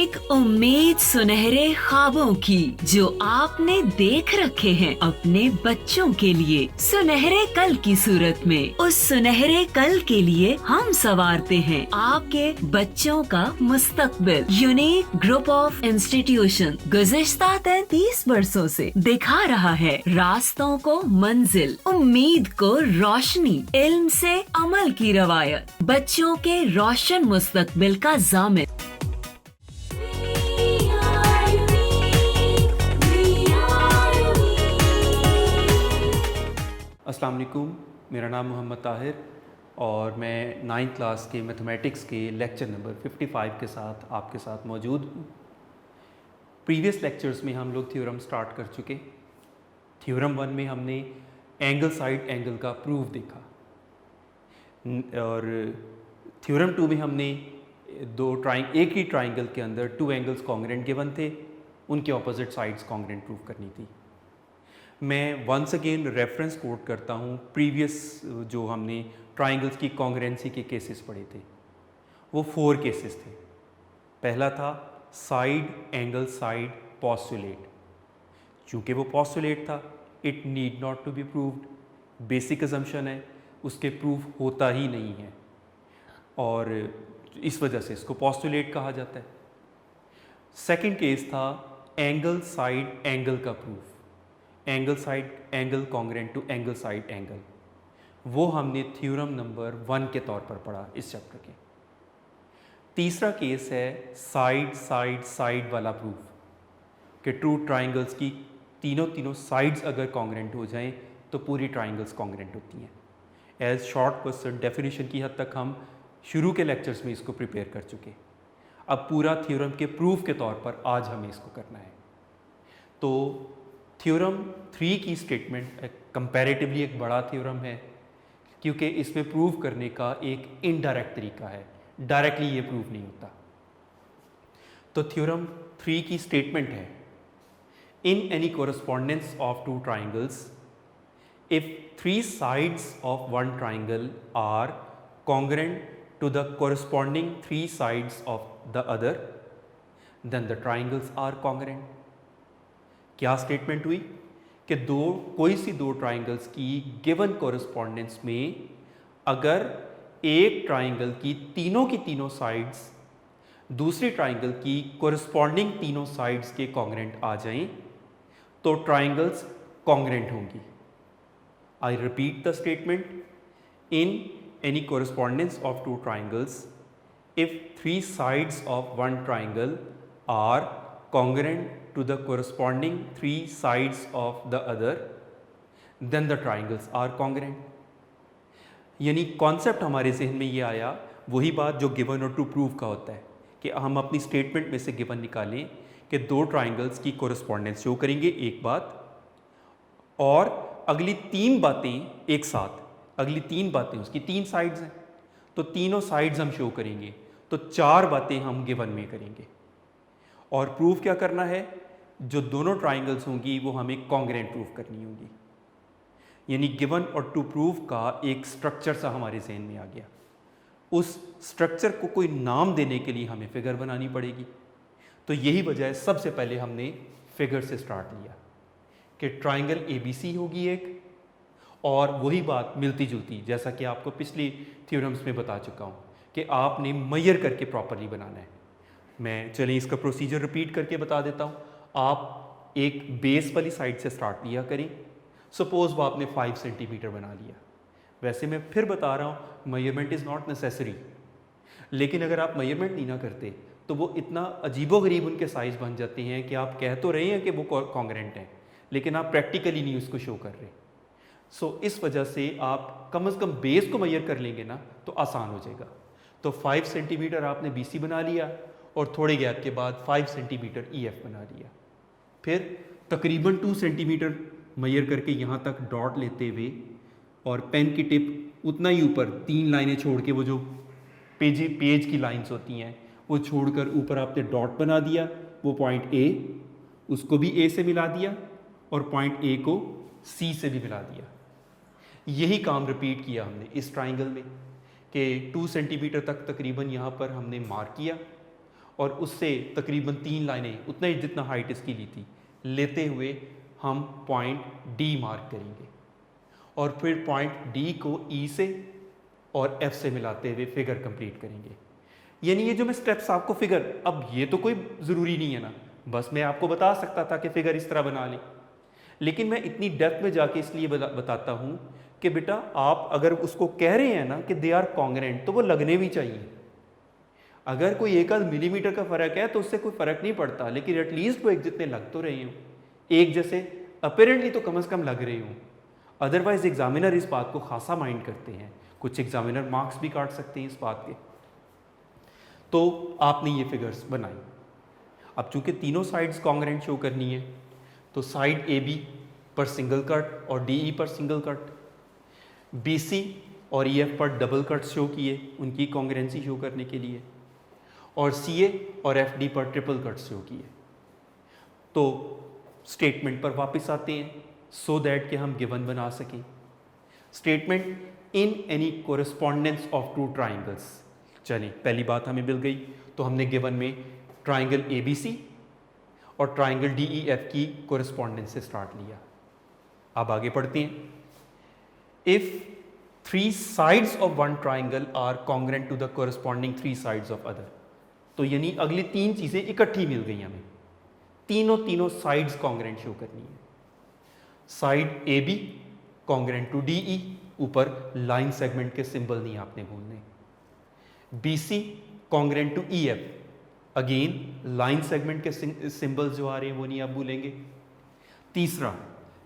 एक उम्मीद सुनहरे ख्वाबों की जो आपने देख रखे हैं अपने बच्चों के लिए, सुनहरे कल की सूरत में। उस सुनहरे कल के लिए हम संवारते हैं आपके बच्चों का मुस्तकबिल। यूनिक ग्रुप ऑफ इंस्टीट्यूशन गुज़िश्ता 33 वर्षों से दिखा रहा है रास्तों को मंजिल, उम्मीद को रोशनी, इल्म से अमल की रवायत, बच्चों के रोशन मुस्तकबिल का ज़ामिन। अस्सलाम वालेकुम, मेरा नाम मोहम्मद ताहिर और मैं 9th क्लास के मैथमेटिक्स के लेक्चर नंबर 55 के साथ आपके साथ मौजूद हूँ। प्रीवियस लेक्चर्स में हम लोग थ्योरम स्टार्ट कर चुके। थ्योरम 1 में हमने एंगल साइड एंगल का प्रूफ देखा और थ्योरम 2 में हमने एक ही ट्राइंगल के अंदर 2 एंगल्स कॉन्ग्रेंट गिवन थे, उनके ऑपोजिट साइड्स कॉन्ग्रेंट प्रूफ करनी थी। मैं वंस अगेन रेफरेंस कोट करता हूँ, प्रीवियस जो हमने ट्राइंगल्स की कॉन्ग्रेंसी के केसेस पढ़े थे वो 4 केसेस थे। पहला था साइड एंगल साइड पोस्टुलेट। चूँकि वो पोस्टुलेट था, it need not to be proved, basic assumption है, उसके प्रूफ होता ही नहीं है और इस वजह से इसको पोस्टुलेट कहा जाता है। सेकंड केस था एंगल साइड एंगल का proof, angle side angle congruent to angle side angle. वो हमने थ्योरम नंबर 1 के तौर पर पढ़ा इस चैप्टर के। तीसरा केस है साइड साइड साइड वाला प्रूफ कि ट्रू ट्राइंगल्स की तीनों साइड्स अगर कॉन्ग्रेंट हो जाएं तो पूरी ट्राइंगल्स कॉन्ग्रेंट होती हैं। एज शॉर्ट क्वेश्चन डेफिनेशन की हद तक हम शुरू के लेक्चर्स में इसको प्रिपेयर कर चुके। अब पूरा थ्योरम के प्रूफ के तौर पर आज हमें इसको करना है। तो थ्योरम 3 की स्टेटमेंट कंपैरेटिवली एक बड़ा थ्योरम है क्योंकि इसमें प्रूव करने का एक इनडायरेक्ट तरीका है, डायरेक्टली ये प्रूव नहीं होता। तो थ्योरम 3 की स्टेटमेंट है, in any correspondence of 2 triangles if 3 sides of 1 triangle are congruent to the corresponding 3 sides of the other then the triangles are congruent. क्या स्टेटमेंट हुई कि कोई सी दो ट्राइंगल्स की गिवन कोरस्पॉन्डेंस में अगर एक ट्राइंगल की तीनों साइड्स दूसरी ट्राइंगल की कोरस्पॉन्डिंग तीनों साइड्स के कॉन्ग्रेंट आ जाएं तो ट्राइंगल्स कॉन्ग्रेंट होंगी। I repeat the statement, in any correspondence of 2 triangles if 3 sides of 1 triangle are congruent to the corresponding 3 sides of the other then the triangles are congruent। यानी concept हमारे जहन में ये आया, वही बात जो गिवन और टू प्रूव का होता है कि हम अपनी स्टेटमेंट में से गिवन निकालें कि 2 ट्राइंगल्स की कोरस्पॉन्डेंस शो करेंगे एक बात, और अगली 3 बातें एक साथ, अगली 3 बातें उसकी 3 साइड्स हैं तो तीनों साइड्स हम शो करेंगे, तो 4 बातें हम गिवन में करेंगे। और प्रूफ क्या करना है, जो दोनों ट्राइंगल्स होंगी वो हमें कॉन्ग्रेंट प्रूफ करनी होगी। यानी गिवन और टू प्रूफ का एक स्ट्रक्चर सा हमारे जहन में आ गया। उस स्ट्रक्चर को कोई नाम देने के लिए हमें फिगर बनानी पड़ेगी। तो यही वजह है सबसे पहले हमने फिगर से स्टार्ट लिया कि ट्राइंगल ABC होगी एक, और वही बात मिलती जुलती, जैसा कि आपको पिछली थ्योरम्स में बता चुका हूँ कि आपने मेजर करके प्रॉपरली बनाना है। मैं चलिए इसका प्रोसीजर रिपीट करके बता देता हूँ। आप एक बेस वाली साइड से स्टार्ट लिया करें, सपोज वो आपने 5 सेंटीमीटर बना लिया। वैसे मैं फिर बता रहा हूँ, मेजरमेंट इज़ नॉट नेसेसरी, लेकिन अगर आप मेजरमेंट नहीं ना करते तो वो इतना अजीबोगरीब उनके साइज़ बन जाते हैं कि आप कह तो रहे हैं कि वो कॉन्ग्रेंट हैं, लेकिन आप प्रैक्टिकली नहीं उसको शो कर रहे। सो इस वजह से आप कम से कम बेस को मेजर कर लेंगे ना तो आसान हो जाएगा। तो 5 सेंटीमीटर आपने BC बना लिया और थोड़े गैप के बाद 5 सेंटीमीटर EF बना लिया। फिर तकरीबन 2 सेंटीमीटर मेजर करके यहाँ तक डॉट लेते हुए और पेन की टिप उतना ही ऊपर 3 लाइनें छोड़ के, वो जो पेज की लाइंस होती हैं वो छोड़कर ऊपर आपने डॉट बना दिया। वो पॉइंट A, उसको भी A से मिला दिया और पॉइंट A को C से भी मिला दिया। यही काम रिपीट किया हमने इस ट्राइंगल में कि 2 सेंटीमीटर तक तकरीबन यहाँ पर हमने मार्क किया और उससे तकरीबन 3 लाइनें, उतना ही जितना हाइट इसकी ली थी, लेते हुए हम पॉइंट डी मार्क करेंगे और फिर पॉइंट डी को ई से और एफ से मिलाते हुए फिगर कंप्लीट करेंगे। यानी ये जो मैं स्टेप्स आपको फिगर, अब ये तो कोई ज़रूरी नहीं है ना, बस मैं आपको बता सकता था कि फिगर इस तरह बना लें, लेकिन मैं इतनी डेप्थ में जाके इसलिए बताता हूँ कि बेटा आप अगर उसको कह रहे हैं ना कि दे आर कॉन्ग्रेंट, तो वो लगने भी चाहिए। अगर कोई एक आध मिलीमीटर का फ़र्क है तो उससे कोई फ़र्क नहीं पड़ता, लेकिन एटलीस्ट वो एक जितने लग तो रहे हों, एक जैसे अपेरेंटली तो कम से कम लग रहे हों। अदरवाइज एग्जामिनर इस बात को खासा माइंड करते हैं, कुछ एग्जामिनर मार्क्स भी काट सकते हैं इस बात के। तो आपने ये फिगर्स बनाई। अब चूंकि तीनों साइड्स कॉन्ग्रेंट शो करनी है, तो साइड ए बी पर सिंगल कट और डी ई पर सिंगल कट, बी सी और ई एफ पर डबल कट शो किए उनकी कॉन्ग्रेंसी शो करने के लिए, और सी ए और एफ डी पर ट्रिपल कट शो किए। तो स्टेटमेंट पर वापस आते हैं सो दैट कि हम गिवन बना सकें। Statement in any correspondents of two triangles. चलिए पहली बात हमें मिल गई, तो हमने गिवन में ट्राइंगल ए बी सी और ट्राइंगल डी ई एफ की कोरिस्पॉन्डेंस से स्टार्ट लिया। अब आगे पढ़ते हैं। If 3 sides of one triangle are congruent to the corresponding 3 sides of other, तो यानी अगली 3 चीजें इकट्ठी मिल गई हमें, तीनों साइड्स कॉन्ग्रेंट शो करनी है। Side A B congruent to D E, ऊपर लाइन सेगमेंट के सिंबल नहीं आपने भूलने। B C congruent to E F, again line segment के सिंबल्स जो आ रहे हैं वो नहीं आप भूलेंगे। तीसरा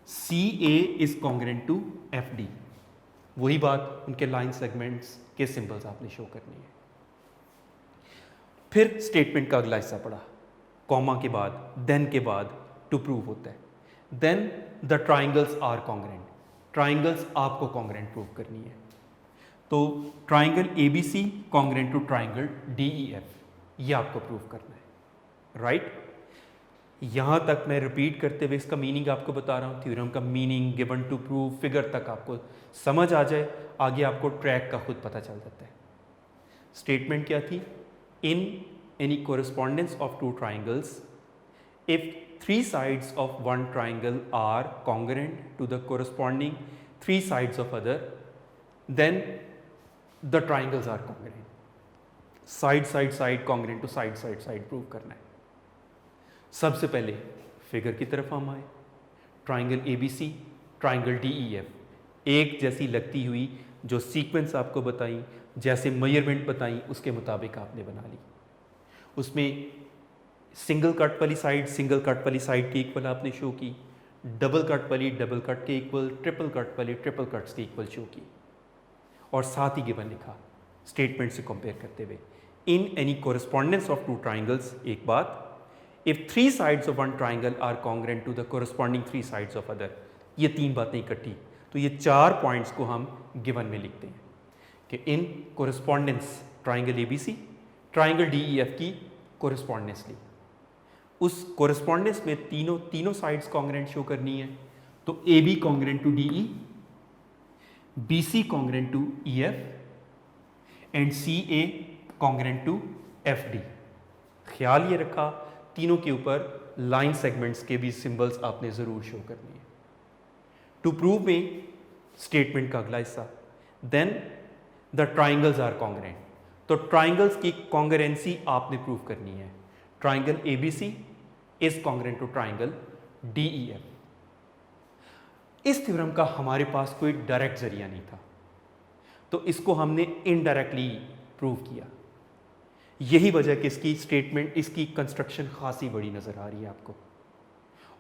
C A is congruent to F D, वही बात, उनके लाइन सेगमेंट्स के सिंबल्स आपने शो करनी है। फिर स्टेटमेंट का अगला हिस्सा पढ़ा, कॉमा के बाद, देन के बाद टू प्रूव होता है। Then the triangles are congruent, triangles आपको कॉन्ग्रेंट प्रूव करनी है। तो triangle A B C congruent to triangle D E F, ये आपको प्रूव करना है, राइट। यहाँ तक मैं रिपीट करते हुए इसका मीनिंग आपको बता रहा हूँ, थ्योरम का meaning, given to prove, figure तक आपको समझ आ जाए, आगे आपको ट्रैक का खुद पता चल जाता है। स्टेटमेंट क्या थी? In any correspondents of two triangles, if 3 sides of one triangle are congruent to the corresponding 3 sides of other, then the triangles are congruent. Side congruent to side prove करना है। सबसे पहले फिगर की तरफ हम आए, triangle A B C, triangle D E F, एक जैसी लगती हुई जो सीक्वेंस आपको बताई, जैसे मेजरमेंट बताई, उसके मुताबिक आपने बना ली। उसमें सिंगल कट वाली साइड के इक्वल आपने शो की, डबल कट वाली डबल कट के इक्वल, ट्रिपल कट वाली ट्रिपल कट्स के इक्वल शो की, और साथ ही गिवन लिखा स्टेटमेंट से कंपेयर करते हुए। In any correspondents of two triangles, एक बात, if 3 sides of one triangle are congruent to the corresponding 3 sides of other, ये 3 बातें इकट्ठी, तो ये 4 पॉइंट्स को हम गिवन में लिखते हैं कि in correspondence triangle A B C, triangle D E F की कोरिस्पॉन्डेंस ली, उस कोरिस्पॉन्डेंस में तीनों साइड्स कॉन्ग्रेंट शो करनी है। तो A B congruent to D E, B C congruent to E F and C A congruent to F D. ख्याल ये रखा तीनों के ऊपर लाइन सेगमेंट्स के भी सिंबल्स आपने जरूर शो करनी है। टू प्रूव में स्टेटमेंट का अगला हिस्सा, then the triangles are congruent, तो ट्राइंगल्स की कॉन्ग्रेंसी आपने प्रूव करनी है। Triangle A B C is congruent to triangle D E F. इस थ्योरम का हमारे पास कोई डायरेक्ट जरिया नहीं था, तो इसको हमने इनडायरेक्टली प्रूव किया। यही वजह कि इसकी स्टेटमेंट, इसकी कंस्ट्रक्शन खासी बड़ी नज़र आ रही है आपको,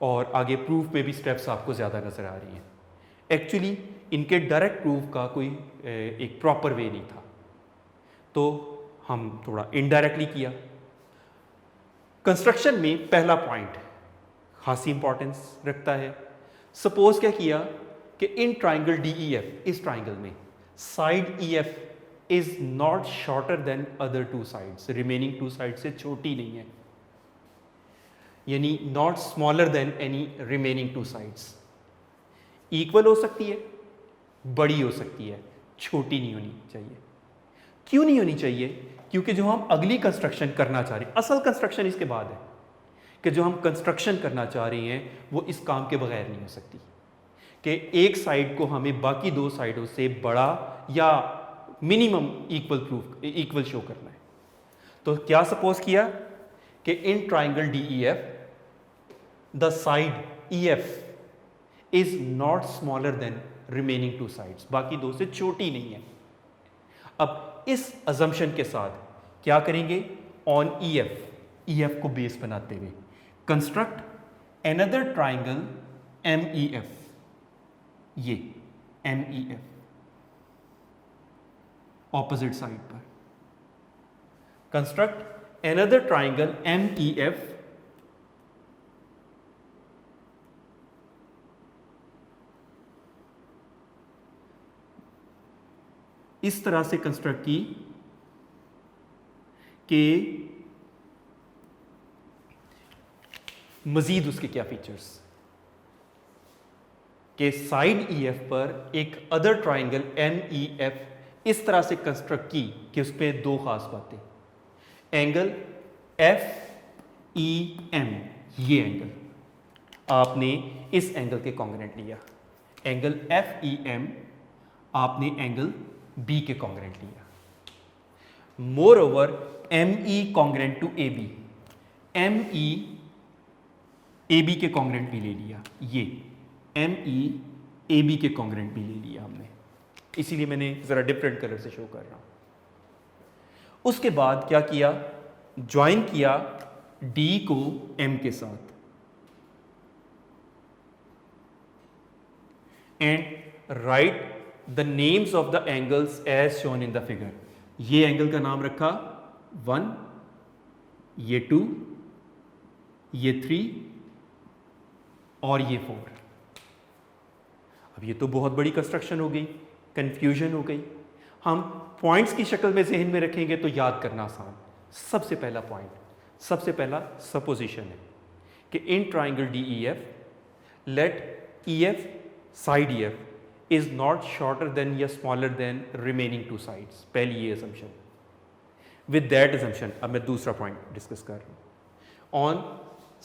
और आगे प्रूफ में भी स्टेप्स आपको ज़्यादा नज़र आ रही हैं। एक्चुअली इनके डायरेक्ट प्रूफ का कोई एक प्रॉपर वे नहीं था, तो हम थोड़ा इनडायरेक्टली किया। कंस्ट्रक्शन में पहला पॉइंट खासी इंपॉर्टेंस रखता है। सपोज क्या किया कि in triangle D E F, इस ट्राइंगल में side E F is not shorter then other 2 sides, remaining 2 sides से छोटी नहीं है, यानी not smaller then any remaining 2 sides। Equal हो सकती है, बड़ी हो सकती है, छोटी नहीं होनी चाहिए। क्यों नहीं होनी चाहिए? क्योंकि जो हम अगली कंस्ट्रक्शन करना चाह रहे हैं, असल कंस्ट्रक्शन इसके बाद है कि जो हम कंस्ट्रक्शन करना चाह रहे हैं वो इस काम के बगैर नहीं हो सकती कि एक साइड को हमें बाकी दो साइडों से बड़ा या मिनिमम इक्वल शो करना है। तो क्या सपोज किया कि in triangle D E F the side E F is not smaller than remaining two sides, बाकी दो से छोटी नहीं है। अब इस अजम्पशन के साथ क्या करेंगे, ऑन ई एफ को बेस बनाते हुए construct another triangle M E F, ये M E F opposite side पर construct another triangle M E F इस तरह से कंस्ट्रक्ट की कि मजीद उसके क्या फीचर्स, कि साइड ई एफ पर एक other triangle M E F इस तरह से कंस्ट्रक्ट की कि उस पर दो खास बातें, एंगल एफ ई एम, ये एंगल आपने इस एंगल के कॉन्ग्रेंट लिया, एंगल एफ ई एम आपने एंगल बी के कॉन्ग्रेंट लिया। Moreover M E congruent to A B, M E A B के कॉन्ग्रेंट भी ले लिया, ये एम ई ए बी के कॉन्ग्रेंट भी ले लिया हमने, इसीलिए मैंने ज़रा डिफरेंट कलर से शो कर रहा हूं। उसके बाद क्या किया, ज्वाइन किया डी को एम के साथ and write the names of the angles as shown in the figure. ये एंगल का नाम रखा 1, ये 2, ये 3 और ये 4। अब ये तो बहुत बड़ी कंस्ट्रक्शन हो गई, कंफ्यूजन हो गई। हम पॉइंट्स की शक्ल में जहन में रखेंगे तो याद करना आसान। सबसे पहला पॉइंट, सबसे पहला सपोजिशन है कि in triangle D E F let E F side E F is not shorter than या smaller than remaining two sides. पहली ये असम्पशन। विद दैट असम्पशन अब मैं दूसरा पॉइंट डिस्कस कर रहा हूं। On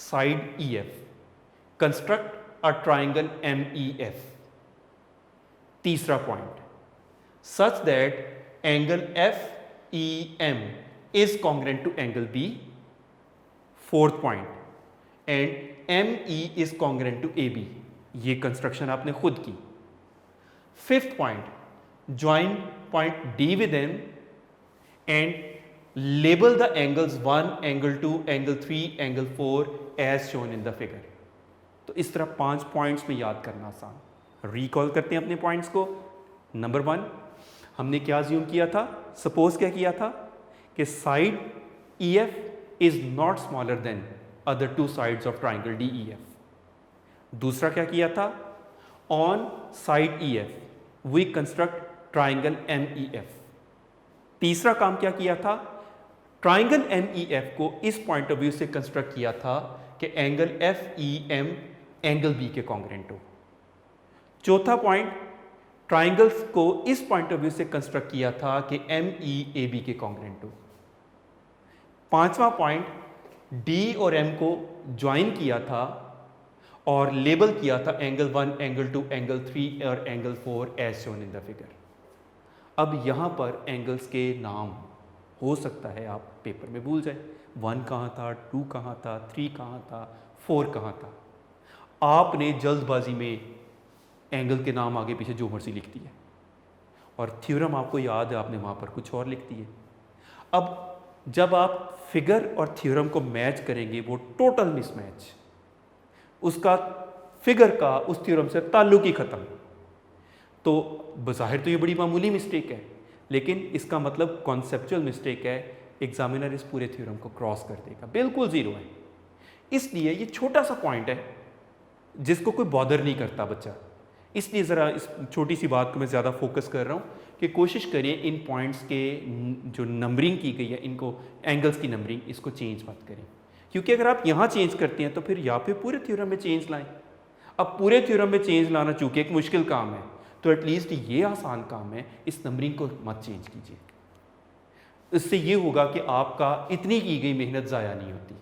side E F construct a triangle M E F. तीसरा point, such that angle F E M is congruent to angle B. Fourth point, and M E is congruent to A B. ये construction आपने खुद की। Fifth point, join point D with M and label the angles 1, angle 2, angle 3, angle 4 as shown in the figure. तो इस तरह 5 points में याद करना आसान। रिकॉल करते हैं अपने पॉइंट्स को। नंबर 1, हमने क्या अज्यूम किया था, सपोज क्या किया था कि side E F is not smaller than other 2 sides of triangle D E F. दूसरा क्या किया था, on side E F we construct triangle M E F. तीसरा काम क्या किया था, ट्राइंगल एम ई एफ को इस पॉइंट ऑफ व्यू से कंस्ट्रक्ट किया था कि angle F E M angle B के कॉन्ग्रेंट हो। चौथा पॉइंट, ट्राइंगल्स को इस पॉइंट ऑफ व्यू से कंस्ट्रक्ट किया था कि एम ई ए बी के कॉन्ग्रेंट हो। पांचवा पॉइंट, डी और एम को ज्वाइन किया था और लेबल किया था एंगल 1, एंगल 2, एंगल 3 और angle 4 as shown in the figure. अब यहां पर एंगल्स के नाम हो सकता है आप पेपर में भूल जाए, 1 कहां था, 2 कहां था, 3 कहां था, 4 कहां था। आपने जल्दबाजी में एंगल के नाम आगे पीछे जो मर्जी लिख दिया और थ्योरम आपको याद है आपने वहां पर कुछ और लिख दिए। अब जब आप फिगर और थ्योरम को मैच करेंगे वो टोटल मिसमैच, उसका फिगर का उस थ्योरम से ताल्लुक ही खत्म। तो बज़ाहिर तो ये बड़ी मामूली मिस्टेक है, लेकिन इसका मतलब कॉन्सेप्चुअल मिस्टेक है। एग्जामिनर इस पूरे थ्योरम को क्रॉस कर देगा, बिल्कुल ज़ीरो है। इसलिए ये छोटा सा पॉइंट है जिसको कोई बॉदर नहीं करता बच्चा, इसलिए ज़रा इस छोटी सी बात को मैं ज़्यादा फोकस कर रहा हूँ कि कोशिश करिए इन पॉइंट्स के जो नंबरिंग की गई है, इनको एंगल्स की नंबरिंग, इसको चेंज मत करें, क्योंकि अगर आप यहाँ चेंज करते हैं तो फिर या फिर पूरे थ्योरम में चेंज लाएं। अब पूरे थ्योरम में चेंज लाना चूँकि एक मुश्किल काम है, तो एटलीस्ट ये आसान काम है, इस नंबरिंग को मत चेंज कीजिए। इससे ये होगा कि आपका इतनी की गई मेहनत ज़ाया नहीं होती।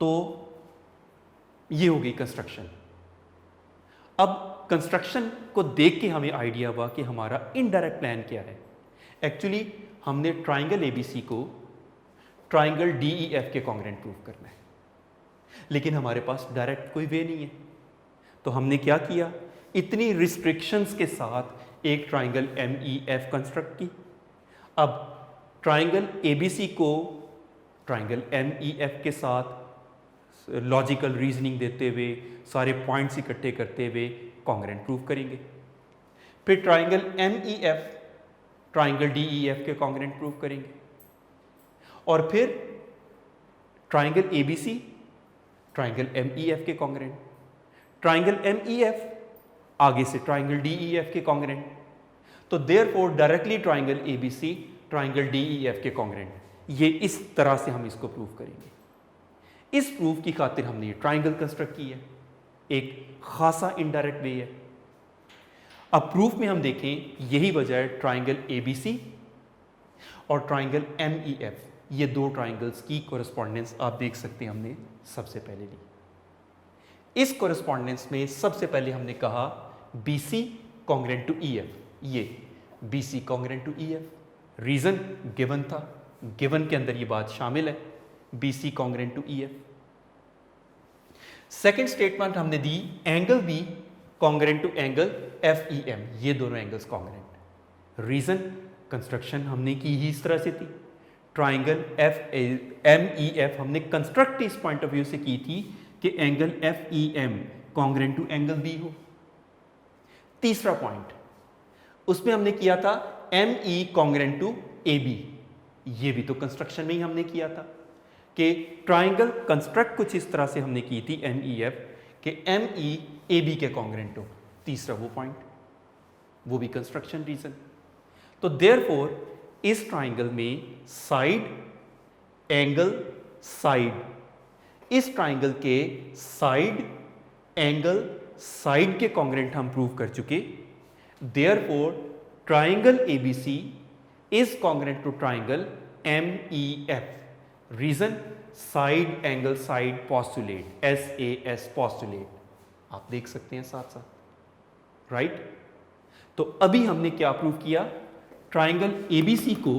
तो ये हो गई कंस्ट्रक्शन। अब कंस्ट्रक्शन को देख के हमें आइडिया हुआ कि हमारा इनडायरेक्ट प्लान क्या है। एक्चुअली हमने ट्राइंगल एबीसी को ट्राइंगल डीईएफ के कॉन्ग्रेंट प्रूव करना है, लेकिन हमारे पास डायरेक्ट कोई वे नहीं है। तो हमने क्या किया, इतनी रिस्ट्रिक्शंस के साथ एक ट्राइंगल एमईएफ कंस्ट्रक्ट की। अब ट्राइंगल एबीसी को ट्राइंगल एमईएफ के साथ लॉजिकल रीजनिंग देते हुए, सारे पॉइंट्स इकट्ठे करते हुए कॉन्ग्रेंट प्रूव करेंगे। फिर ट्राइंगल एमईएफ ट्राइंगल डीईएफ के कॉन्ग्रेंट प्रूव करेंगे, और फिर ट्राइंगल एबीसी ट्राइंगल एमईएफ के कॉन्ग्रेंट, ट्राइंगल एमईएफ आगे से ट्राइंगल डीईएफ के कॉन्ग्रेंट। तो therefore directly triangle ABC triangle DEF के कॉन्ग्रेंट, ये इस तरह से हम इसको प्रूव करेंगे। इस प्रूफ की खातिर हमने ये ट्राइंगल कंस्ट्रक्ट की है, एक खासा इनडायरेक्ट वे है। अब प्रूफ में हम देखें, यही वजह है ट्राइंगल एबीसी और ट्राइंगल एमईएफ, ये दो ट्राइंगल्स की कोरेस्पॉन्डेंस आप देख सकते हैं हमने सबसे पहले ली। इस कोरेस्पॉन्डेंस में सबसे पहले हमने कहा बीसी कॉन्ग्रेंट टू ईएफ, ये BC congruent to EF, reason given था, गिवन के अंदर ये बात शामिल है, BC congruent to EF. Second statement हमने दी angle B congruent to angle FEM, ये दोनों एंगल्स कॉन्ग्रेंट। रीजन कंस्ट्रक्शन हमने की ही इस तरह से थी, ट्राइंगल एमईएफ हमने कंस्ट्रक्ट इस पॉइंट ऑफ व्यू से की थी कि angle FEM congruent to angle B हो। तीसरा पॉइंट उसमें हमने किया था एमई कॉन्ग्रेंट टू एबी, ये भी तो कंस्ट्रक्शन में ही हमने किया था कि ट्राइंगल कंस्ट्रक्ट कुछ इस तरह से हमने की थी एमईएफ कि एमई एबी के कॉन्ग्रेंट हो। तीसरा वो पॉइंट, वो भी कंस्ट्रक्शन रीजन। तो देयरफॉर इस ट्राइंगल में साइड एंगल साइड, इस ट्राइंगल के साइड एंगल साइड के कॉन्ग्रेंट हम प्रूव कर चुके। Therefore triangle ABC is congruent to triangle MEF. Reason side angle side postulate, SAS postulate, आप देख सकते हैं साथ साथ, राइट। तो अभी हमने क्या प्रूव किया, ट्राइंगल एबीसी को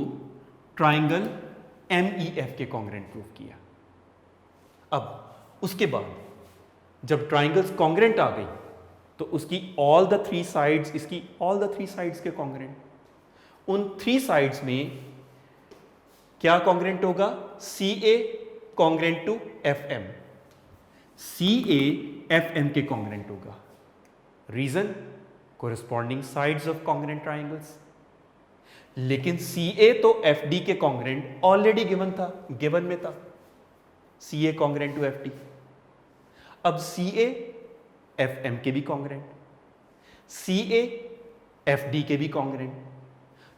ट्राइंगल एमईएफ के कॉन्ग्रेंट प्रूव किया। अब उसके बाद जब ट्राइंगल्स कॉन्ग्रेंट आ गई तो उसकी ऑल द थ्री साइड्स, इसकी ऑल द थ्री साइड्स के कॉन्ग्रेंट, उन थ्री साइड्स में क्या कॉन्ग्रेंट होगा, CA congruent to FM, CA FM के कॉन्ग्रेंट होगा। Reason corresponding sides of congruent triangles. लेकिन CA तो FD के कॉन्ग्रेंट ऑलरेडी गिवन था, गिवन में था CA कॉन्ग्रेंट टू FD। अब CA FM के भी कॉन्ग्रेंट, CA FD के भी कॉन्ग्रेंट।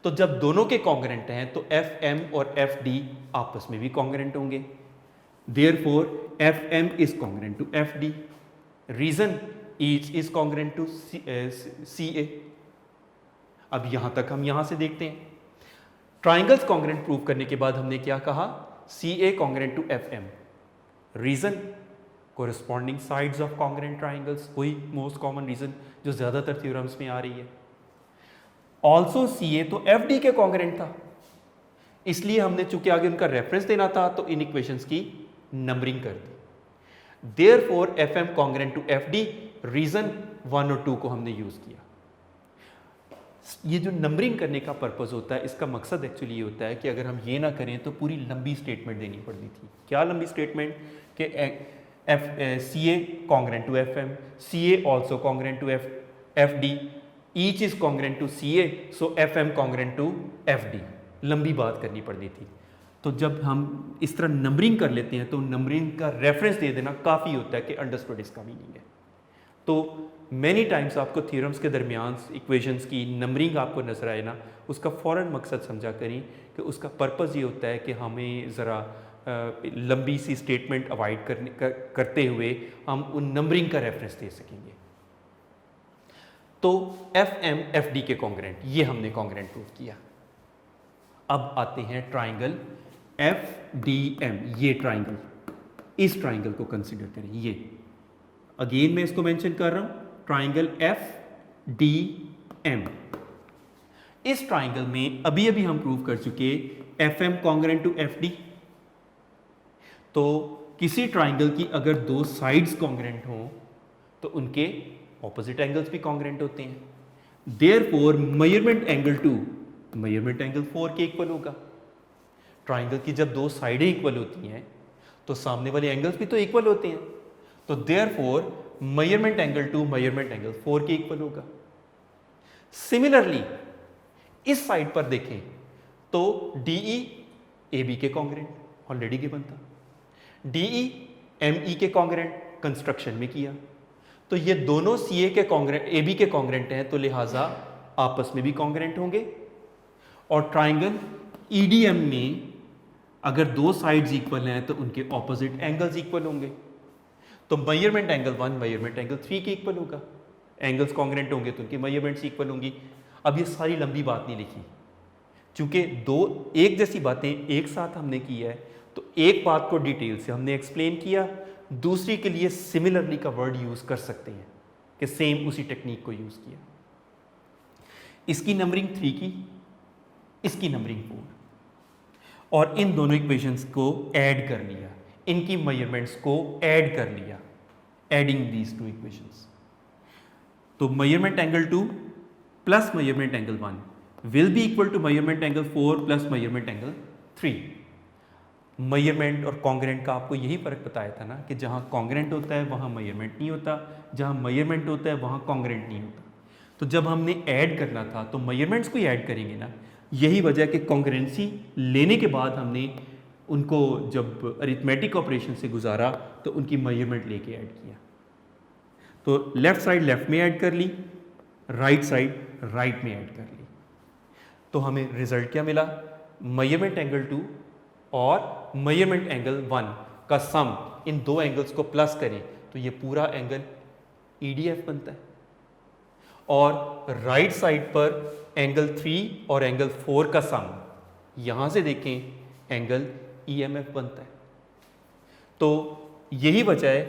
तो जब दोनों के कॉन्ग्रेंट हैं तो FM और FD आपस में भी कॉन्ग्रेंट होंगे। Therefore FM is congruent to FD। Reason each is congruent to CA। अब यहां तक हम यहां से देखते हैं, ट्राइंगल्स कॉन्ग्रेंट प्रूव करने के बाद हमने क्या कहा, CA congruent to FM। Reason corresponding sides of congruent triangles, वही मोस्ट कॉमन रीजन जो ज्यादातर थ्योरम्स में आ रही है। ऑल्सो CA तो FD के कॉन्ग्रेंट था, इसलिए हमने चूंकि आगे उनका रेफरेंस देना था तो इन इक्वेशंस की नंबरिंग कर दी। Therefore FM congruent to FD, reason 1 और 2 को हमने यूज किया। ये जो नंबरिंग करने का पर्पस होता है, इसका मकसद एक्चुअली ये होता है कि अगर हम ये ना करें तो पूरी लंबी स्टेटमेंट देनी पड़ती थी। क्या लंबी स्टेटमेंट कि CA congruent to FM, CA also congruent to FD, each is congruent to CA, so FM congruent to FD, लंबी बात करनी पड़ती थी। तो जब हम इस तरह नंबरिंग कर लेते हैं तो नंबरिंग का रेफरेंस दे देना काफ़ी होता है कि अंडरस्टूड इसका मीनिंग है। तो मैनी टाइम्स आपको थ्योरम्स के दरमियान इक्वेशंस की नंबरिंग आपको नजर आए ना, उसका फ़ौरन मकसद समझा करें कि उसका पर्पस ये होता है कि हमें ज़रा लंबी सी स्टेटमेंट अवॉइड करते हुए हम उन नंबरिंग का रेफरेंस दे सकेंगे। तो FM FD के कॉन्ग्रेंट, ये हमने कॉन्ग्रेंट प्रूव किया। अब आते हैं ट्राइंगल FDM, ये ट्राइंगल, इस ट्राइंगल को कंसिडर करें। ये अगेन मैं इसको मेंशन कर रहा हूं, ट्राइंगल FDM। इस ट्राइंगल में अभी अभी हम प्रूव कर चुके FM कॉन्ग्रेंट टू FD। तो किसी ट्राइंगल की अगर दो साइड्स कॉन्ग्रेंट हों तो उनके ऑपोजिट एंगल्स भी कॉन्ग्रेंट होते हैं। Therefore measurement angle two measurement angle 4 के इक्वल होगा। ट्राइंगल की जब दो साइडें इक्वल होती हैं तो सामने वाले एंगल्स भी तो इक्वल होते हैं। तो therefore measurement angle two measurement angle 4 के इक्वल होगा। सिमिलरली इस साइड पर देखें तो DE AB के कॉन्ग्रेंट, ऑलरेडी गिवन था। DE ME के कॉन्ग्रेंट कंस्ट्रक्शन में किया, तो ये दोनों CA के कॉन्ग्रेंट AB के कॉन्ग्रेंट हैं, तो लिहाजा आपस में भी कॉन्ग्रेंट होंगे। और ट्राइंगल EDM में अगर दो साइड्स इक्वल हैं तो उनके ऑपोजिट एंगल्स इक्वल होंगे। तो मेजरमेंट एंगल 1 मेजरमेंट एंगल 3 के इक्वल होगा। एंगल्स कॉन्ग्रेंट होंगे तो उनकी मेजरमेंट्स इक्वल होंगी। अब ये सारी लंबी बात नहीं लिखी, क्योंकि दो एक जैसी बातें एक साथ हमने की है, तो एक बात को डिटेल से हमने एक्सप्लेन किया, दूसरी के लिए सिमिलरली का वर्ड यूज कर सकते हैं कि सेम उसी टेक्निक को यूज किया। इसकी नंबरिंग 3 की, इसकी नंबरिंग 4, और इन दोनों इक्वेशंस को ऐड कर लिया, इनकी मेजरमेंट्स को ऐड कर लिया, एडिंग दीज टू इक्वेशंस। तो measurement angle 2 plus measurement angle 1 will be equal to measurement angle 4 plus measurement angle 3। Measurement और कॉन्ग्रेंट का आपको यही फर्क बताया था ना, कि जहां कॉन्ग्रेंट होता है वहां मेजरमेंट नहीं होता, जहां मेजरमेंट होता है वहां कॉन्ग्रेंट नहीं होता। तो जब हमने ऐड करना था तो मेजरमेंट्स को ही ऐड करेंगे ना। यही वजह कि कॉन्ग्रेंसी लेने के बाद हमने उनको जब अरिथमेटिक ऑपरेशन से गुजारा तो उनकी मेजरमेंट लेके ऐड किया। तो लेफ्ट साइड लेफ्ट में ऐड कर ली, राइट साइड राइट में ऐड कर ली, तो हमें रिजल्ट क्या मिला? मेजरमेंट एंगल 2 और मेजरमेंट एंगल 1 का सम, इन दो एंगल्स को प्लस करें तो ये पूरा एंगल EDF बनता है। और राइट साइड पर एंगल 3 और एंगल 4 का सम, यहां से देखें एंगल EMF बनता है। तो यही वजह है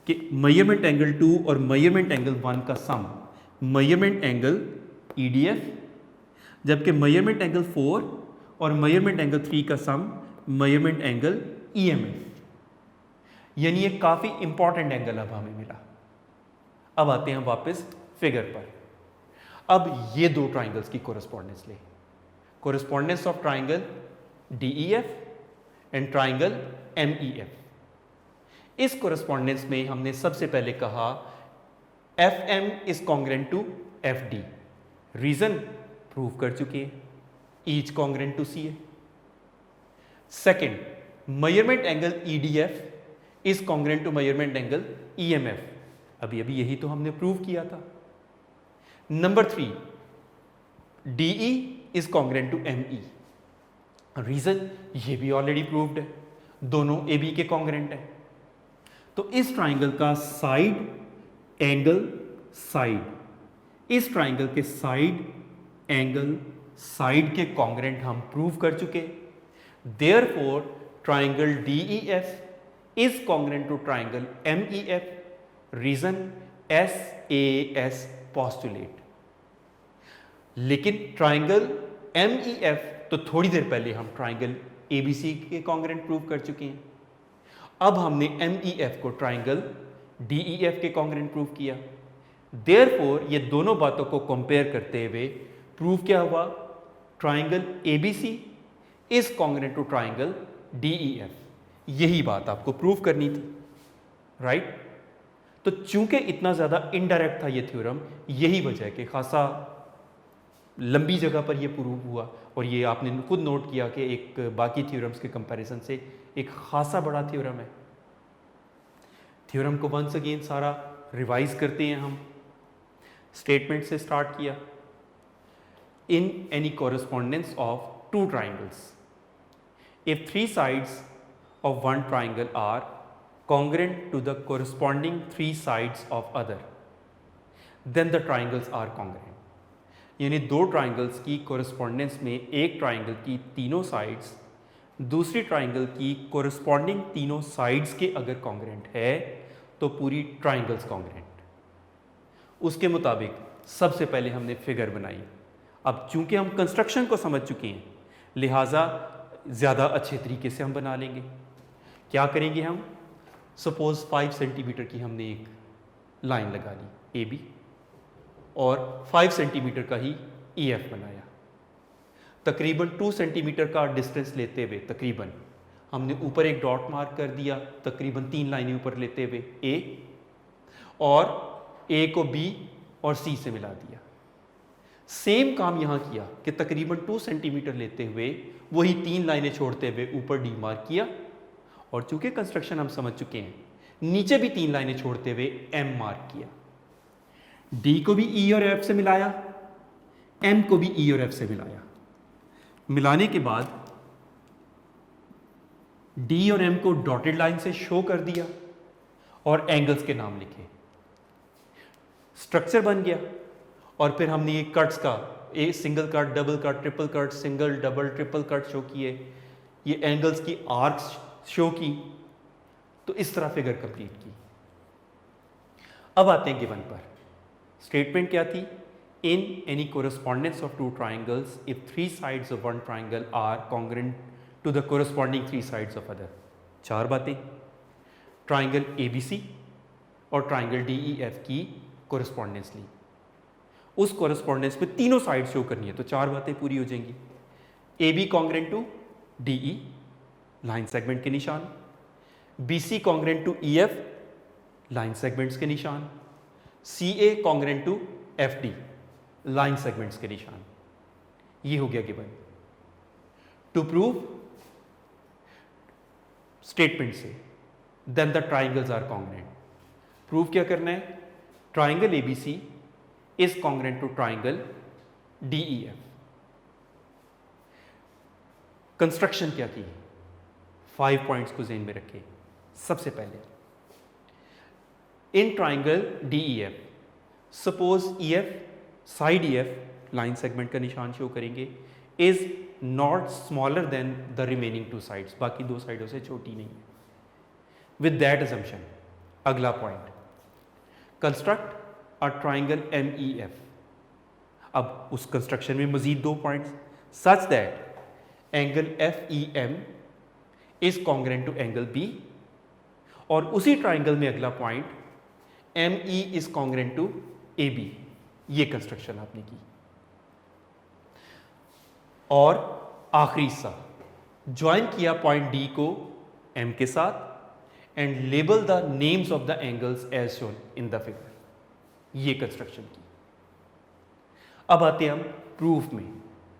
कि मेजरमेंट एंगल 2 और मेजरमेंट एंगल 1 का सम मेजरमेंट एंगल EDF, जबकि मेजरमेंट एंगल 4 और मेजरमेंट एंगल 3 का सम मेजरमेंट एंगल EMF। यानी ये काफी इंपॉर्टेंट एंगल अब हमें मिला। अब आते हैं वापस फिगर पर। अब ये दो ट्राइंगल्स की कोरेस्पॉन्डेंस ले, correspondence of triangle DEF and triangle MEF। इस कोरेस्पॉन्डेंस में हमने सबसे पहले कहा FM is congruent to FD। Reason prove कर चुके हैं, each congruent to CA। Second, measurement angle EDF is congruent to measurement angle EMF। अभी अभी यही तो हमने प्रूव किया था। Number 3, DE is congruent to ME। Reason, ये भी ऑलरेडी प्रूव्ड है, दोनों AB के कॉन्ग्रेंट है। तो इस ट्राइंगल का साइड एंगल साइड, इस ट्राइंगल के साइड एंगल साइड के कॉन्ग्रेंट हम प्रूव कर चुके। Therefore triangle DEF is congruent to triangle MEF। Reason SAS postulate. लेकिन ट्राइंगल MEF तो थोड़ी देर पहले हम ट्राइंगल ABC के कॉन्ग्रेंट प्रूव कर चुके हैं। अब हमने MEF को ट्राइंगल DEF के कॉन्ग्रेंट प्रूव किया। देयरफॉर ये दोनों बातों को कंपेयर करते हुए प्रूव क्या हुआ? Triangle ABC is congruent to triangle DEF। यही बात आपको प्रूव करनी थी, राइट? तो चूंकि इतना ज्यादा इनडायरेक्ट था ये थ्योरम, यही वजह है कि खासा लंबी जगह पर यह प्रूव हुआ, और ये आपने खुद नोट किया कि एक बाकी थ्योरम्स के कंपैरिजन से एक खासा बड़ा थ्योरम है। थ्योरम को वंस अगेन सारा रिवाइज करते हैं हम। स्टेटमेंट से स्टार्ट किया। In any correspondence of two triangles, if three sides of one triangle are congruent to the corresponding three sides of other, then the triangles are congruent। यानी दो triangles की कोरिस्पोंडेंस में एक ट्राइंगल की तीनों साइड्स दूसरी ट्राइंगल की कोरिस्पोंडिंग तीनों साइड्स के अगर कॉन्ग्रेंट है तो पूरी ट्राइंगल्स कॉन्ग्रेंट। उसके मुताबिक सबसे पहले हमने फिगर बनाई। अब चूंकि हम कंस्ट्रक्शन को समझ चुके हैं लिहाजा ज़्यादा अच्छे तरीके से हम बना लेंगे। क्या करेंगे हम, सपोज 5 सेंटीमीटर की हमने एक लाइन लगा ली ए बी और 5 सेंटीमीटर का ही ई एफ बनाया। तकरीबन 2 सेंटीमीटर का डिस्टेंस लेते हुए तकरीबन हमने ऊपर एक डॉट मार्क कर दिया, तकरीबन 3 लाइनें ऊपर लेते हुए ए, और ए को बी और सी से मिला दिया। सेम काम यहां किया कि तकरीबन 2 सेंटीमीटर लेते हुए वही 3 लाइनें छोड़ते हुए ऊपर डी मार्क किया, और चूंकि कंस्ट्रक्शन हम समझ चुके हैं नीचे भी 3 लाइनें छोड़ते हुए एम मार्क किया। डी को भी ई और एफ से मिलाया, एम को भी ई और एफ से मिलाया। मिलाने के बाद डी और एम को डॉटेड लाइन से शो कर दिया और एंगल्स के नाम लिखे। स्ट्रक्चर बन गया। और फिर हमने ये कट्स का एक single cut, double cut, triple cut, single double triple cut show किए, ये एंगल्स की आर्क्स शो की। तो इस तरह फिगर कंप्लीट की। अब आते हैं गिवन पर। स्टेटमेंट क्या थी, in any correspondence of two triangles if 3 sides of one triangle are congruent to the corresponding 3 sides of other. 4 बातें। ट्राइंगल ABC और ट्राइंगल DEF की कोरिस्पोंडेंस ली, उस कोरिस्पोंडेंस में तीनों साइड शो करनी है, तो 4 बातें पूरी हो जाएंगी। AB congruent to DE, line segment के निशान। BC congruent to EF, line segments के निशान। CA congruent to FD, line segments के निशान। ये हो गया गिवन। टू प्रूव स्टेटमेंट से then the triangles are congruent. Prove क्या करना है, triangle ABC is congruent to triangle DEF। Construction क्या की, 5 पॉइंट्स को ज़हन में रखें। सबसे पहले in triangle DEF suppose EF side EF line segment का निशान शो करेंगे, is not smaller than the remaining 2 sides, बाकी 2 साइडों से छोटी नहीं है। विद दैट असम्पशन अगला point, construct a triangle MEF। अब उस कंस्ट्रक्शन में मजीद 2 points, such that angle FEM is congruent to angle B, और उसी ट्राइंगल में अगला point ME is congruent to AB। ये कंस्ट्रक्शन आपने की। और आखिरी हिस्सा, ज्वाइन किया पॉइंट D को M के साथ and label the names of the angles as shown in the figure. ये कंस्ट्रक्शन की। अब आते हैं हम प्रूफ में,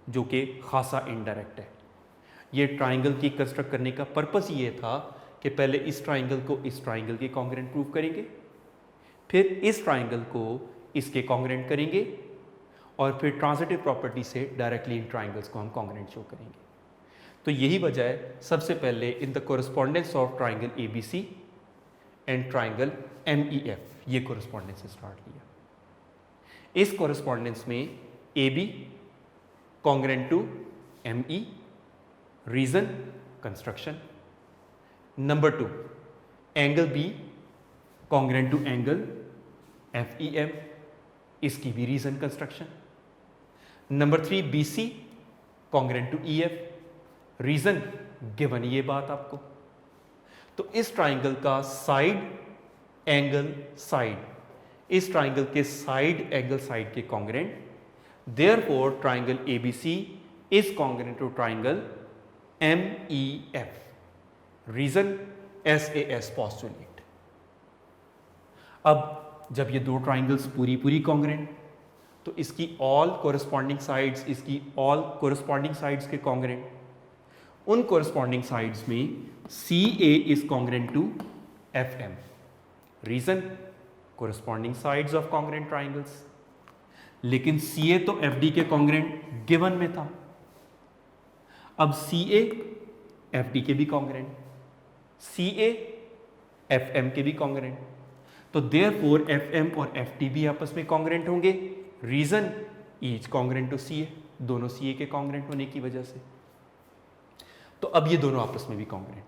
जो कि खासा इनडायरेक्ट है। ये ट्राइंगल की कंस्ट्रक्ट करने का पर्पस ये था कि पहले इस ट्राइंगल को इस ट्राइंगल के कॉन्ग्रेंट प्रूव करेंगे, फिर इस ट्राइंगल को इसके कॉन्ग्रेंट करेंगे, और फिर ट्रांजिटिव प्रॉपर्टी से डायरेक्टली इन ट्राइंगल्स को हम कॉन्ग्रेंट शो करेंगे। तो यही वजह है सबसे पहले in the correspondence of triangle ABC and triangle MEF, ये कोरिस्पोंडेंस से स्टार्ट किया। इस कोरिस्पोंडेंस में AB congruent to ME, reason construction. Number 2 angle B congruent to angle FEM, इसकी भी reason construction. Number 3 BC congruent to EF, reason given ये बात आपको। तो इस ट्राइंगल का साइड एंगल साइड, इस ट्राइंगल के साइड एंगल साइड के congruent, therefore triangle ABC is congruent to triangle MEF, reason SAS postulate. अब जब ये 2 ट्राइंगल्स पूरी कॉन्ग्रेंट, तो इसकी ऑल कोरिस्पोंडिंग साइड्स, इसकी ऑल कोरिस्पोंडिंग साइड्स के कॉन्ग्रेंट। उन कोरिस्पोंडिंग साइड्स में CA is congruent to FM, reason corresponding sides of congruent triangles. लेकिन CA तो FD के कॉन्ग्रेंट गिवन में था, अब CA FD के भी कॉन्ग्रेंट, CA FM के भी कॉन्ग्रेंट, तो देयरफॉर FM और FD भी आपस में कॉन्ग्रेंट होंगे, रीजन ईच कॉन्ग्रेंट टू सी ए, दोनों सी ए के कॉन्ग्रेंट होने की वजह से। तो अब ये दोनों आपस में भी कॉन्ग्रेंट।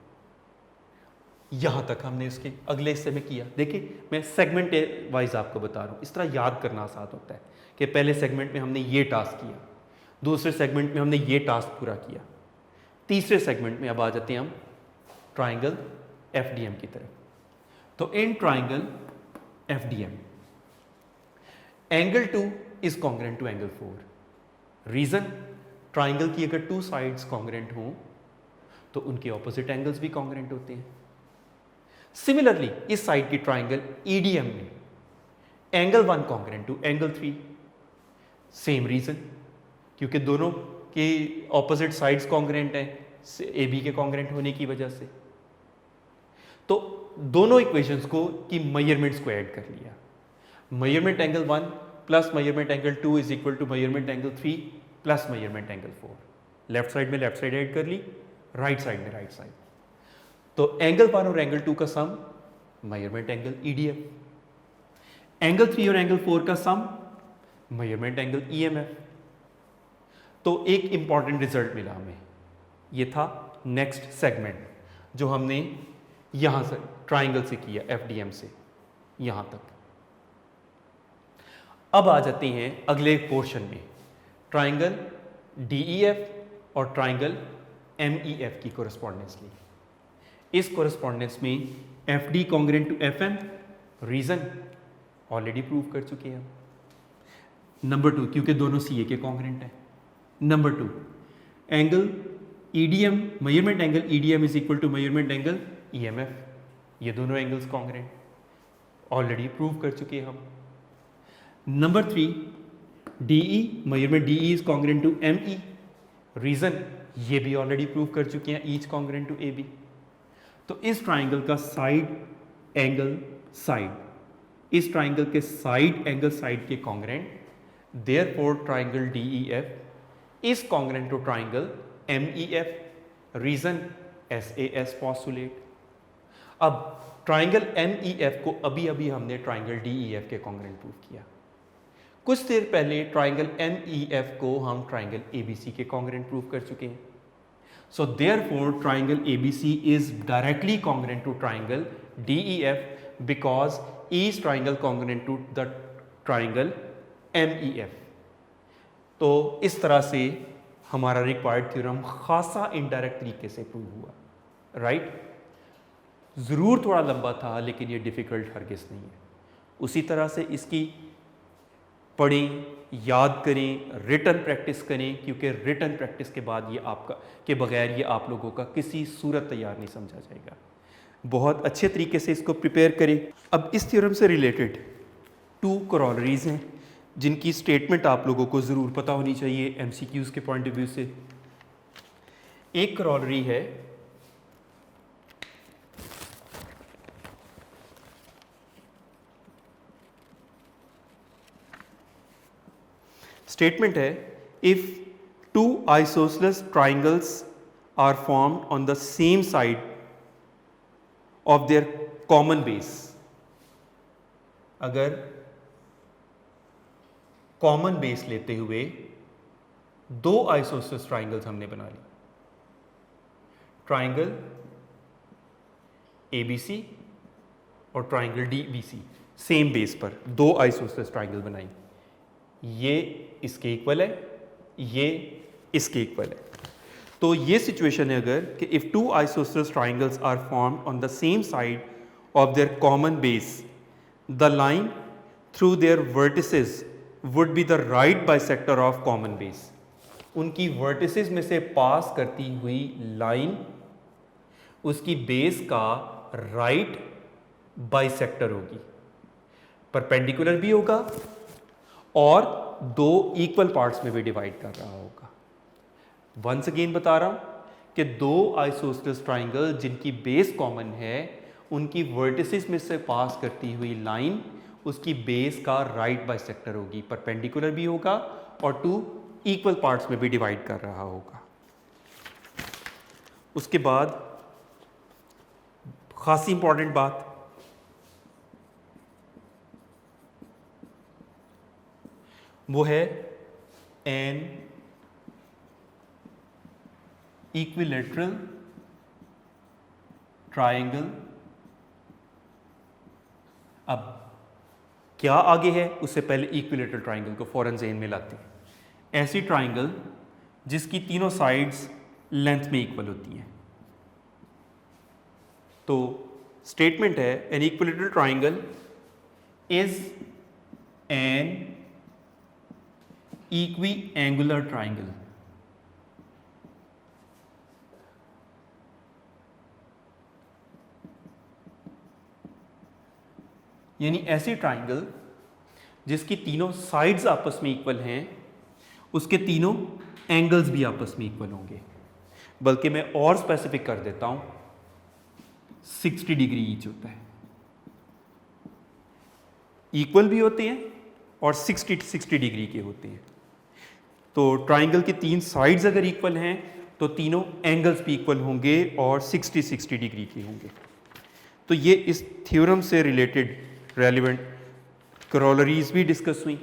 यहां तक हमने इसके अगले हिस्से में किया। देखिए मैं सेगमेंट वाइज आपको बता रहा हूं, इस तरह याद करना आसान होता है कि पहले सेगमेंट में हमने ये टास्क किया, दूसरे सेगमेंट में हमने ये टास्क पूरा किया, तीसरे सेगमेंट में अब आ जाते हैं हम ट्राइंगल एफडीएम की तरफ। तो in triangle FDM angle 2 is congruent to angle 4। Reason, triangle की अगर 2 साइड्स कॉन्ग्रेंट हों तो उनके ऑपोजिट एंगल्स भी कॉन्ग्रेंट होते हैं। सिमिलरली इस साइड की ट्राइंगल ईडीएम में angle 1 congruent to angle 3। Same reason, क्योंकि दोनों के ऑपोजिट साइड्स कॉन्ग्रेंट हैं ए बी के कॉन्ग्रेंट होने की वजह से। तो दोनों इक्वेशंस को की मेजरमेंट्स को ऐड कर लिया। Measurement angle 1 plus measurement angle 2 is equal to measurement angle 3 plus measurement angle 4। Left side में लेफ्ट साइड ऐड कर ली, राइट साइड में राइट साइड। तो एंगल 1 और एंगल 2 का sum measurement angle EDF, angle 3 और एंगल 4 का सम मेजरमेंट एंगल ईएमएफ। तो एक इंपॉर्टेंट रिजल्ट मिला हमें, ये था नेक्स्ट सेगमेंट जो हमने यहां से ट्राइंगल से किया, एफडीएम से यहां तक। अब आ जाते हैं अगले पोर्शन में, ट्राइंगल डीईएफ और ट्राइंगल एमईएफ की कोरेस्पॉन्डेंस ली। इस कोरेस्पॉन्डेंस में F D congruent to F M, reason already prove कर चुके हैं। नंबर 2 क्योंकि दोनों सी ए के कॉन्ग्रेंट हैं। Number 2 angle EDM, measurement angle EDM is equal to measurement angle EMF, ये दोनों एंगल्स कॉन्ग्रेंट ऑलरेडी प्रूव कर चुके हैं हम। Number 3 DE, measurement DE is congruent to ME, reason ये भी ऑलरेडी प्रूव कर चुके हैं, each congruent to A B. तो इस ट्राइंगल का साइड एंगल साइड, इस ट्राइंगल के साइड एंगल साइड के congruent, therefore triangle DEF is congruent to triangle MEF, reason SAS postulate. अब ट्राइंगल एमईएफ को अभी अभी हमने ट्राइंगल डीईएफ के कॉन्ग्रेंट प्रूव किया। कुछ देर पहले ट्राइंगल एमईएफ को हम ट्राइंगल एबीसी के कॉन्ग्रेंट प्रूव कर चुके हैं। So therefore triangle ABC is directly congruent to triangle DEF because E is triangle congruent to the triangle MEF। तो इस तरह से हमारा रिक्वायर्ड थ्योरम खासा इनडायरेक्ट तरीके से प्रूव हुआ, राइट। ज़रूर थोड़ा लंबा था लेकिन ये डिफ़िकल्ट हरगिज़ नहीं है। उसी तरह से इसकी पढ़ें, याद करें, रिटन प्रैक्टिस करें, क्योंकि रिटन प्रैक्टिस के बाद ये आपका के बगैर ये आप लोगों का किसी सूरत तैयार नहीं समझा जाएगा। बहुत अच्छे तरीके से इसको प्रिपेयर करें। अब इस थ्योरम से रिलेटेड 2 कॉरोलरीज हैं जिनकी स्टेटमेंट आप लोगों को ज़रूर पता होनी चाहिए एमसीक्यूज़ के पॉइंट ऑफ व्यू से। एक कॉरोलरी है स्टेटमेंट है, if 2 isosceles triangles are formed on the same side of their common base, अगर कॉमन बेस लेते हुए 2 isosceles triangles हमने बना ली, ट्राइंगल ABC और ट्राइंगल DBC, सेम बेस पर 2 isosceles triangle बनाई, ये इसके इक्वल है, ये इसके इक्वल है। तो ये सिचुएशन है अगर कि if 2 isosceles triangles are formed on the same side of their common base, the line through their vertices would be the right bisector of common base। उनकी वर्टिसेस में से पास करती हुई लाइन उसकी बेस का राइट बाइसेक्टर होगी, perpendicular भी होगा और 2 इक्वल पार्ट्स में भी डिवाइड कर रहा होगा। वंस अगेन बता रहा हूं कि 2 आइसोसेलेस ट्राइंगल जिनकी बेस कॉमन है उनकी वर्टिसेस में से पास करती हुई लाइन उसकी बेस का राइट बाइसेक्टर होगी, परपेंडिकुलर भी होगा और 2 इक्वल पार्ट्स में भी डिवाइड कर रहा होगा। उसके बाद खासी इंपॉर्टेंट बात, वो है एन इक्विलेटरल ट्राइंगल। अब क्या आगे है, उससे पहले इक्विलेटरल ट्राइंगल को फौरन ज़हन में लाते हैं। ऐसी ट्राइंगल जिसकी तीनों साइड्स लेंथ में इक्वल होती हैं। तो स्टेटमेंट है an equilateral triangle is an equi angular triangle. यानी ऐसी ट्राइंगल जिसकी तीनों साइड्स आपस में इक्वल हैं, उसके तीनों एंगल्स भी आपस में इक्वल होंगे। बल्कि मैं और स्पेसिफिक कर देता हूं, 60 डिग्री ईच होता है। इक्वल भी होते हैं और 60 डिग्री के होते हैं। तो ट्राइंगल के तीन साइड्स अगर इक्वल हैं तो तीनों एंगल्स भी इक्वल होंगे और 60 डिग्री के होंगे। तो ये इस थ्योरम से रिलेटेड रेलिवेंट करोलरीज भी डिस्कस हुई।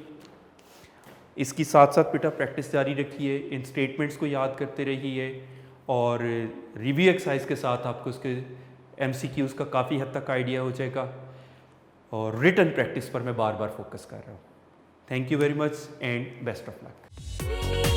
इसकी साथ साथ बेटा प्रैक्टिस जारी रखिए, इन स्टेटमेंट्स को याद करते रहिए और रिव्यू एक्सरसाइज के साथ आपको उसके MCQs का काफ़ी हद तक आइडिया हो जाएगा। और रिटन प्रैक्टिस पर मैं बार बार फोकस कर रहा हूँ। Thank you very much and best of luck.